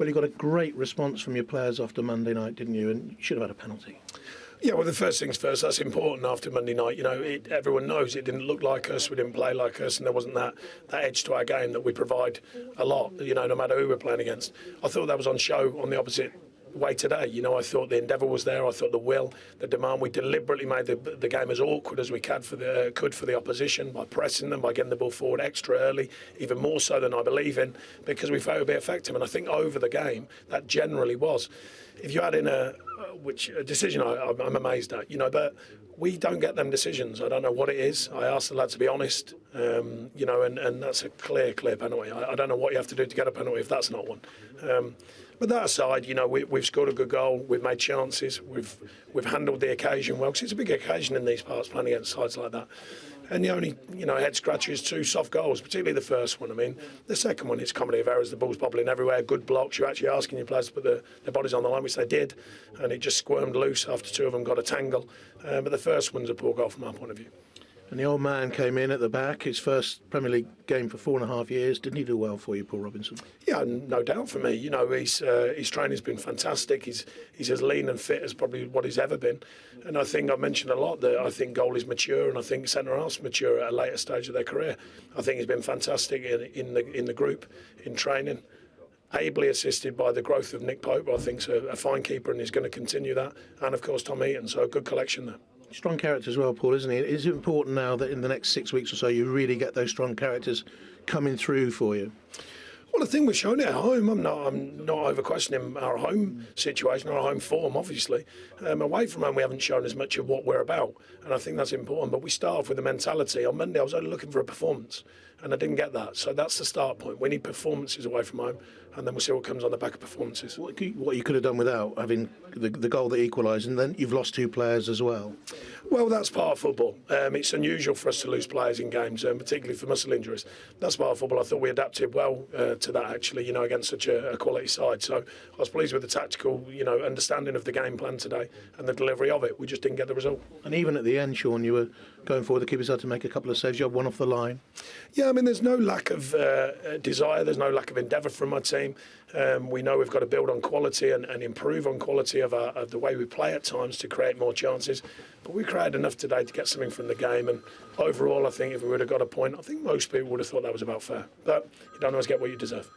Well, you got a great response from your players after Monday night, didn't you? And you should have had a penalty. Yeah, well, the first things first, that's important after Monday night. You know, everyone knows it didn't look like us, we didn't play like us, and there wasn't that edge to our game that we provide a lot, you know, no matter who we're playing against. I thought that was on show on the opposite way today. You know, I thought the endeavour was there. I thought the will, the demand. We deliberately made the game as awkward as we could for the opposition by pressing them, by getting the ball forward extra early, even more so than I believe in, because we felt it would be effective. And I think over the game that generally was. If you add in a decision, I'm amazed at. You know, but we don't get them decisions. I don't know what it is. I asked the lad to be honest. You know, and that's a clear penalty. I don't know what you have to do to get a penalty if that's not one. But that aside, you know, we've scored a good goal. We've made chances. We've handled the occasion well, because it's a big occasion in these parts, playing against sides like that. And the only, you know, head scratcher is 2 soft goals, particularly the first one. I mean, the second one is comedy of errors. The ball's bobbling everywhere. Good blocks. You're actually asking your players to put their bodies on the line, which they did, and it just squirmed loose after 2 of them got a tangle. But the first one's a poor goal from our point of view. And the old man came in at the back, his first Premier League game for 4.5 years. Didn't he do well for you, Paul Robinson? Yeah, no doubt for me. You know, his training's been fantastic. He's as lean and fit as probably what he's ever been. And I think I've mentioned a lot that I think goal is mature, and I think centre-half's mature at a later stage of their career. I think he's been fantastic in the group, in training. Ably assisted by the growth of Nick Pope, I think, a fine keeper, and he's going to continue that. And of course, Tom Eaton, so a good collection there. Strong character as well, Paul, isn't he? Is it important now that in the next 6 weeks or so you really get those strong characters coming through for you? Well, I think we've shown it at home. I'm not over questioning our home situation, our home form, obviously. Away from home, we haven't shown as much of what we're about, and I think that's important. But we start off with the mentality. On Monday, I was only looking for a performance, and I didn't get that. So that's the start point. We need performances away from home, and then we'll see what comes on the back of performances. What you could have done without having the goal that equalised, and then you've lost 2 players as well. Well, that's part of football. It's unusual for us to lose players in games, particularly for muscle injuries. That's part of football. I thought we adapted well to that, actually, you know, against such a quality side. So I was pleased with the tactical, you know, understanding of the game plan today and the delivery of it. We just didn't get the result. And even at the end, Sean, you were going forward. The keepers had to make a couple of saves. You had one off the line. Yeah, I mean, there's no lack of desire. There's no lack of endeavour from my team. We know we've got to build on quality and improve on quality of the way we play at times to create more chances. But we created enough today to get something from the game. And overall, I think if we would have got a point, I think most people would have thought that was about fair. But you don't always get what you deserve.